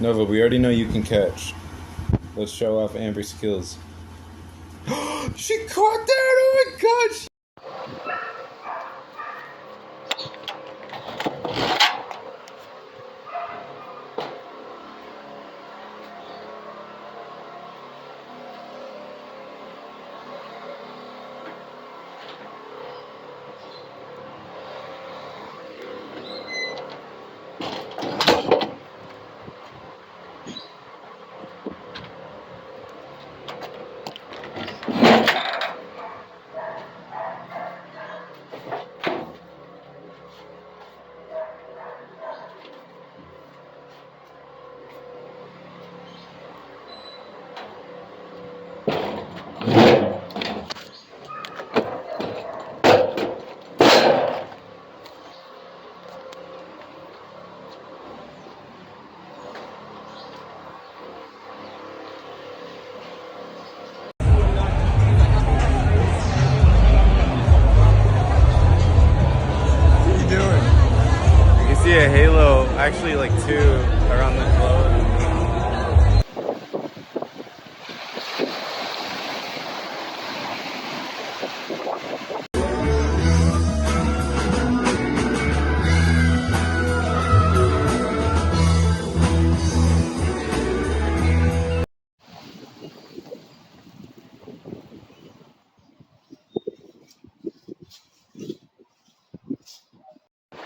Nova, we already know you can catch. Let's show off Amber's skills. She caught that! Oh my gosh! See a halo, actually like two around the globe.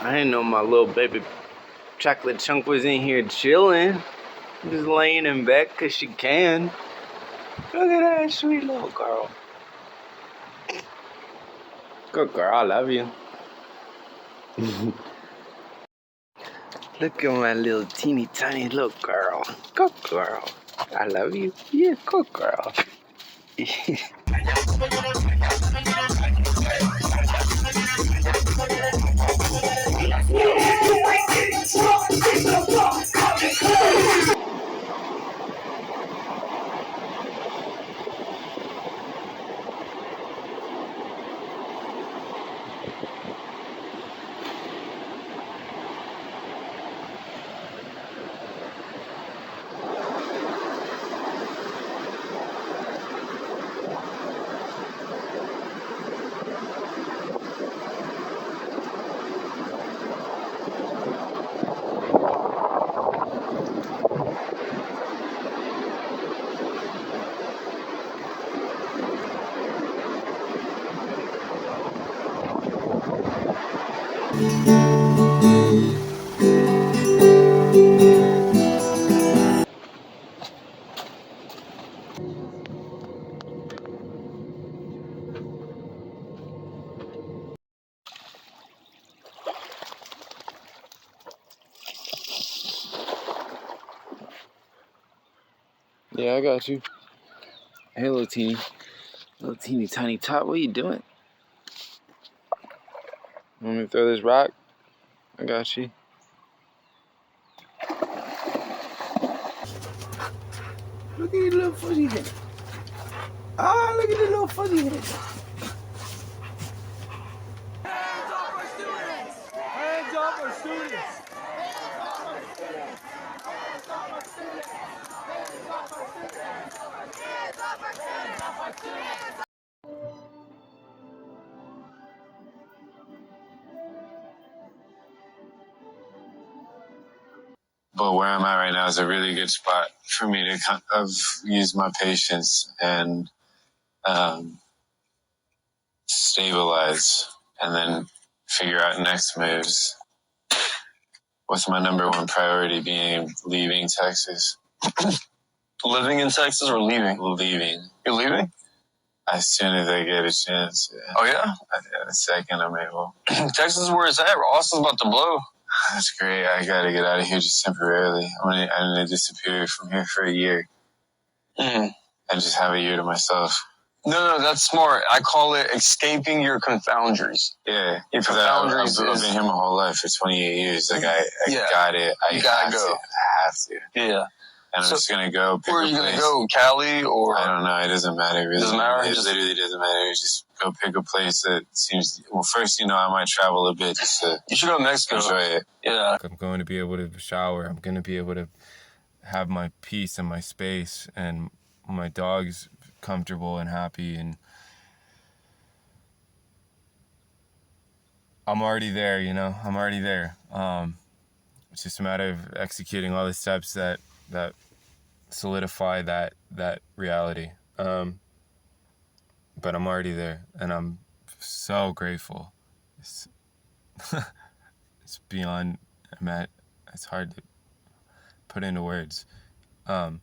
I didn't know my little baby chocolate chunk was in here chilling, just laying in bed cause she can. Look at that sweet little girl. Good girl, I love you. Look at my little teeny tiny little girl. Good girl. I love you. Yeah, good girl. Yeah, I got you. Hey, little teeny tiny tot, what are you doing? Want me to throw this rock? I got you. Look at your little fuzzy head. Ah, look at the little fuzzy head. Hands off our students! Hands off our students! Hands off our students! Hands off our students! Hands off our students! Hands off our students! But where I'm at right now is a really good spot for me to kind of use my patience and stabilize and then figure out next moves. With my number one priority being leaving Texas. Living in Texas or leaving? Leaving. You're leaving? As soon as I get a chance. Yeah. Oh, yeah? The second I'm able. Texas is where it's at. Austin's about to blow. That's great. I gotta get out of here just temporarily. I'm gonna disappear from here for a year. And just have a year to myself. No, that's smart. I call it escaping your confoundries. Yeah. Your confoundries I've been here my whole life for 28 years. Like, I got it. I gotta go. I have to. Yeah. And I'm just gonna go pick where are you gonna go? Cali or? I don't know. It doesn't matter. Really. Doesn't matter? It literally doesn't matter. Just go pick a place that seems. Well, first, I might travel a bit just to. You should go to Mexico. Enjoy it. Yeah. I'm going to be able to shower. I'm going to be able to have my peace and my space and my dog's comfortable and happy, and I'm already there, you know, I'm already there. It's just a matter of executing all the steps that solidify that reality. But I'm already there, and I'm so grateful. It's, it's beyond, it's hard to put into words. Door.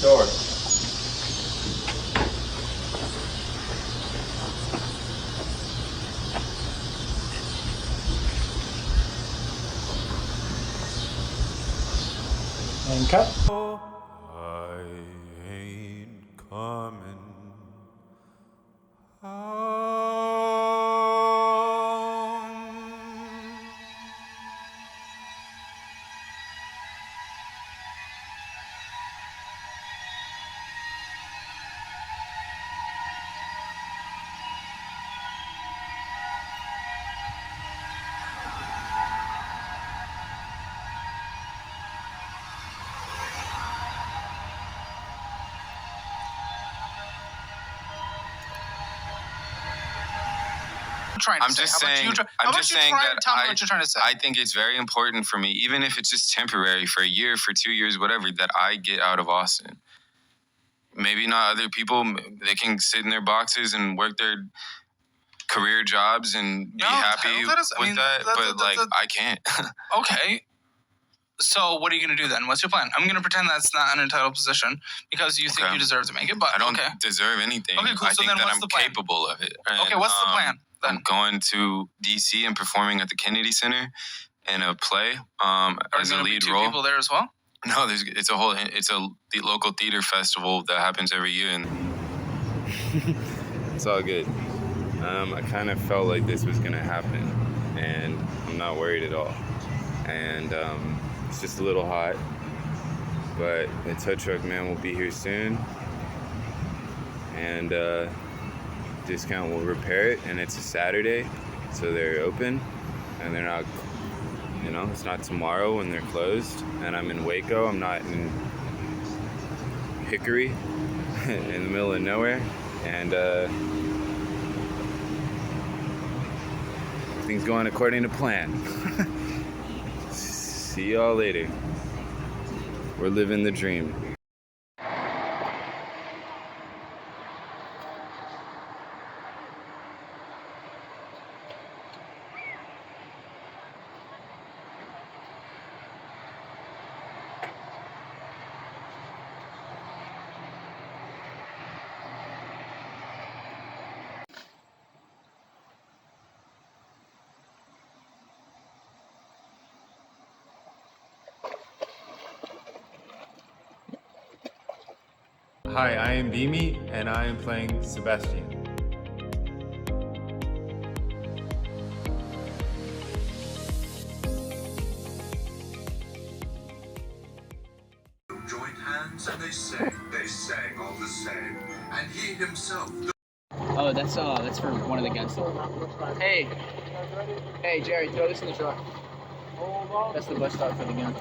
Door. And cut. I ain't coming home. I'm just saying that I think it's very important for me, even if it's just temporary, for a year, for 2 years, whatever, that I get out of Austin. Maybe not other people. They can sit in their boxes and work their career jobs and be happy with that, but like I can't. Okay. So what are you going to do then? What's your plan? I'm going to pretend that's not an entitled position because you think you deserve to make it, but I don't deserve anything. Okay, cool. I So think then that what's I'm the plan? capable of it. Okay, what's the plan? I'm going to DC and performing at the Kennedy Center in a play as a lead role. Are people there as well? No, it's a local theater festival that happens every year, and it's all good. I kind of felt like this was gonna happen, and I'm not worried at all. And it's just a little hot, but the tow truck man will be here soon, and discount will repair it. And it's a Saturday, so they're open, and they're not. You know, it's not tomorrow when they're closed. And I'm in Waco. I'm not in Hickory, in the middle of nowhere, and things going according to plan. See y'all later. We're living the dream. Hi, I am Beami, and I am playing Sebastian. Joined hands and they sang all the same, and he himself. Oh, that's for one of the guests. Hey, Jerry, throw this in the truck. That's the bus stop for the gun.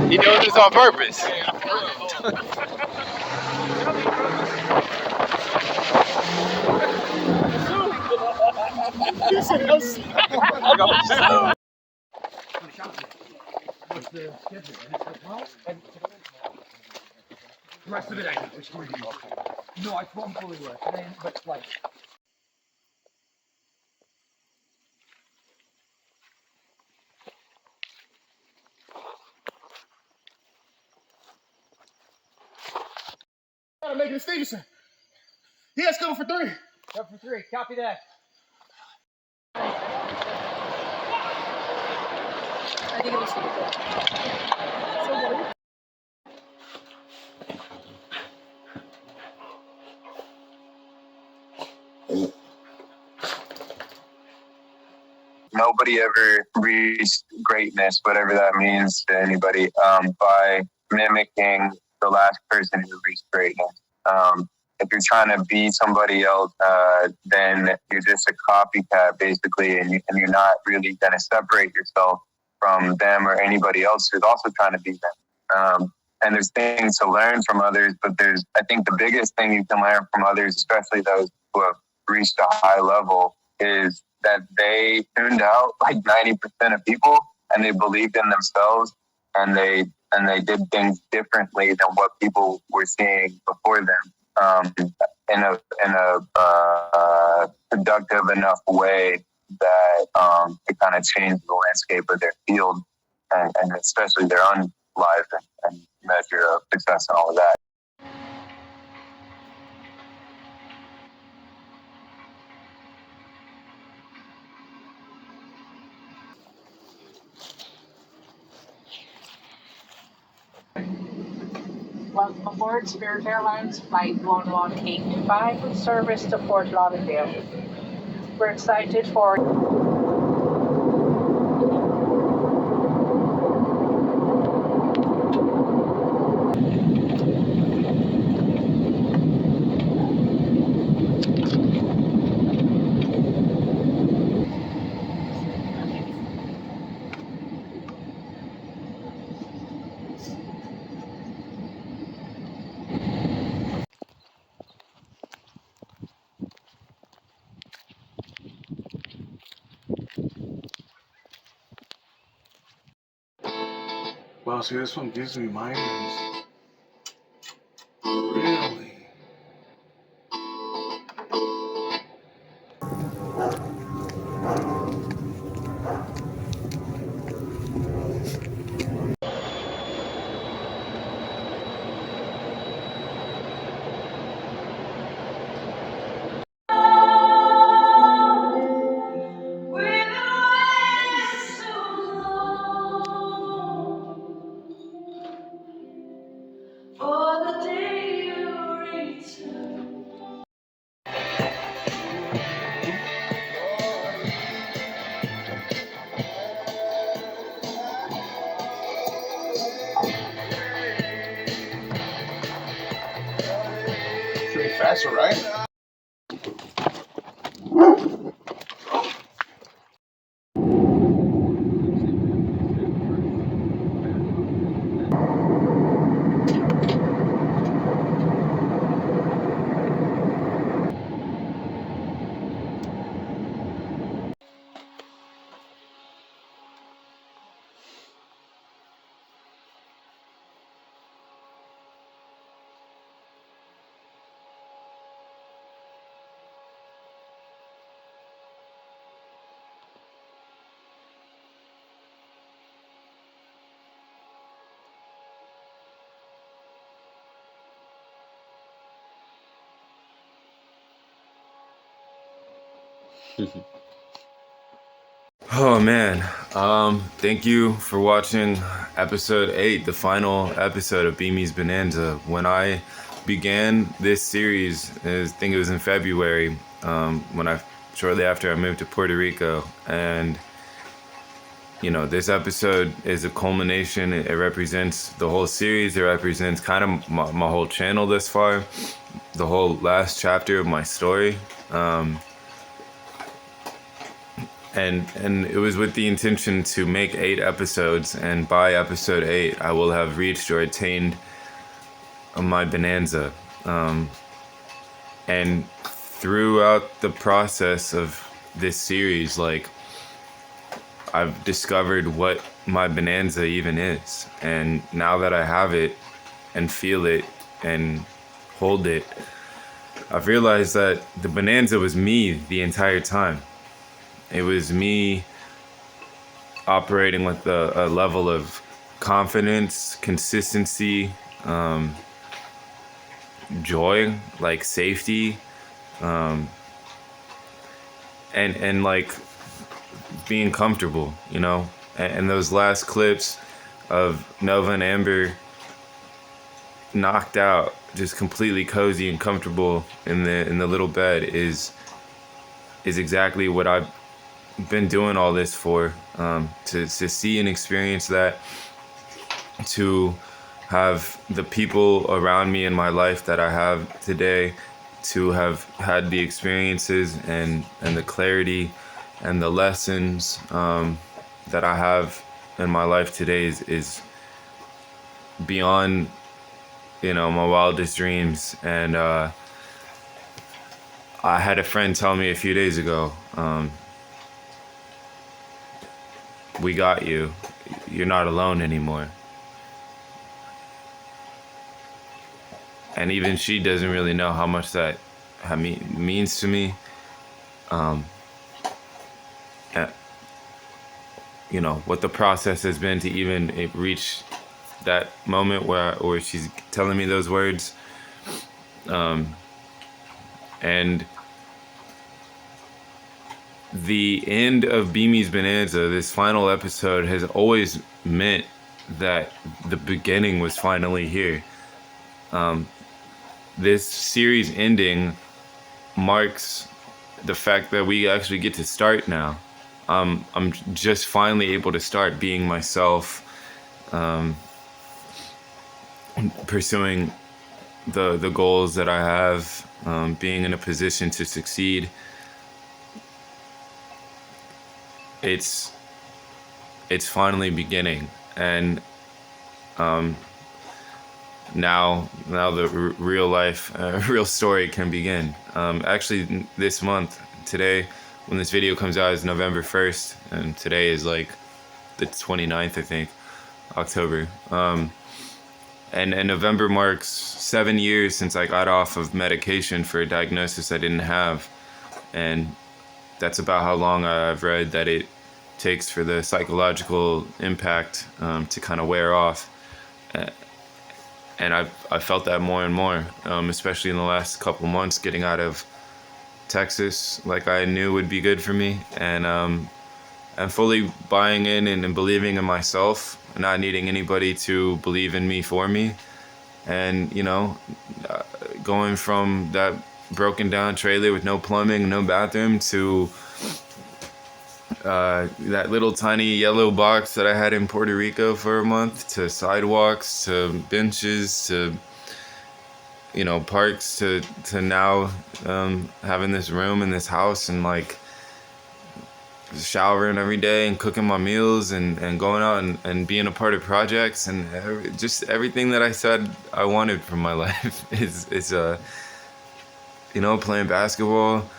He doing this on purpose. The rest of it, I know. It's going to be okay. No, I fully work. But like. Gotta make it a Stevenson. He has cover for 3. Cover for 3. Copy that. I think it was nobody ever reached greatness, whatever that means to anybody, by mimicking the last person who reached greatness. If you're trying to be somebody else, then you're just a copycat, basically, and you're not really going to separate yourself from them or anybody else who's also trying to be them. And there's things to learn from others, but I think the biggest thing you can learn from others, especially those who have reached a high level, is that they tuned out like 90% of people, and they believed in themselves, and they did things differently than what people were seeing before them, in a productive enough way that it kind of changed the landscape of their field, and especially their own lives and measure of success and all of that. Welcome aboard Spirit Airlines Flight 1185 with service to Fort Lauderdale. We're excited for Wow, see, this one gives me migraines. Really? Pretty fast, right? Oh man, thank you for watching episode 8, the final episode of Beami's Bonanza. When I began this series, I think it was in February, shortly after I moved to Puerto Rico, and you know, this episode is a culmination. It represents the whole series. It represents kind of my whole channel thus far, the whole last chapter of my story. And it was with the intention to make 8 episodes, and by episode 8, I will have reached or attained my bonanza. And throughout the process of this series, like, I've discovered what my bonanza even is. And now that I have it and feel it and hold it, I've realized that the bonanza was me the entire time. It was me operating with a level of confidence, consistency, joy, like safety, and like being comfortable, you know. And those last clips of Nova and Amber knocked out, just completely cozy and comfortable in the little bed is exactly what I've been doing all this for, to see and experience that, to have the people around me in my life that I have today, to have had the experiences and the clarity and the lessons that I have in my life today is beyond, you know, my wildest dreams. And I had a friend tell me a few days ago, we got you. You're not alone anymore. And even she doesn't really know how much that means to me. You know, what the process has been to even reach that moment where she's telling me those words. And the end of Beami's Bonanza, this final episode, has always meant that the beginning was finally here. This series ending marks the fact that we actually get to start now. I'm just finally able to start being myself, pursuing the goals that I have, being in a position to succeed. It's finally beginning, and now the real life, real story can begin. Actually, this month, today, when this video comes out, is November 1st, and today is like the 29th, I think, October. And November marks 7 years since I got off of medication for a diagnosis I didn't have. And that's about how long I've read that it takes for the psychological impact to kind of wear off. And I felt that more and more, especially in the last couple months, getting out of Texas like I knew would be good for me. And I'm fully buying in and believing in myself, not needing anybody to believe in me for me. And, you know, going from that broken down trailer with no plumbing, no bathroom, to that little tiny yellow box that I had in Puerto Rico for a month, to sidewalks, to benches, to, you know, parks, to now having this room in this house, and like showering every day and cooking my meals and going out and being a part of projects, and just everything that I said I wanted from my life is you know, playing basketball,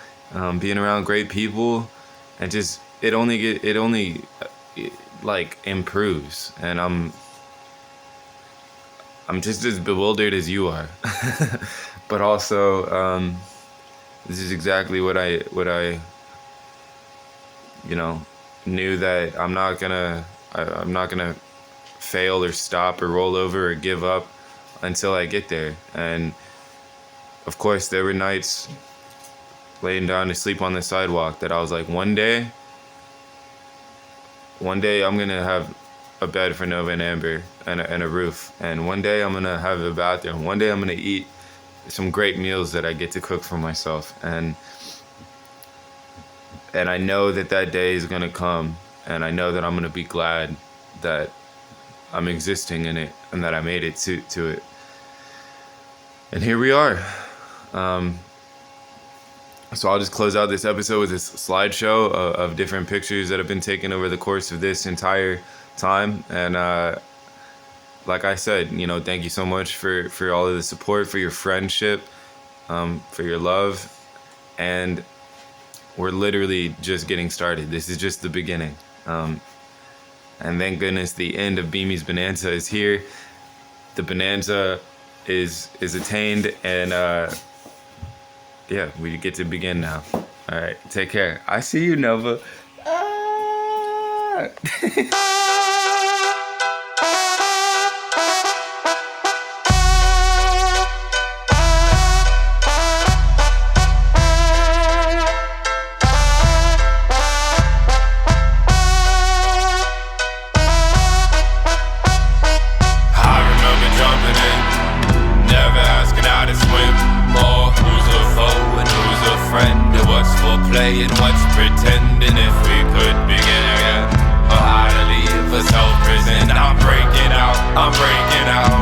being around great people, and just it only like improves. And I'm just as bewildered as you are. But also this is exactly what I you know, knew, that I'm not gonna fail or stop or roll over or give up until I get there. And of course there were nights laying down to sleep on the sidewalk that I was like, one day I'm gonna have a bed for Nova and Amber and a roof, and one day I'm gonna have a bathroom, one day I'm gonna eat some great meals that I get to cook for myself. And I know that day is gonna come, and I know that I'm gonna be glad that I'm existing in it and that I made it to it. And here we are. So I'll just close out this episode with this slideshow of different pictures that have been taken over the course of this entire time. And like I said, you know, thank you so much for all of the support, for your friendship, for your love. And we're literally just getting started. This is just the beginning. And thank goodness the end of Beami's Bonanza is here. The Bonanza is attained, and yeah, we get to begin now. All right, take care. I see you, Nova. And what's for play and what's pretending. If we could I'm breaking out.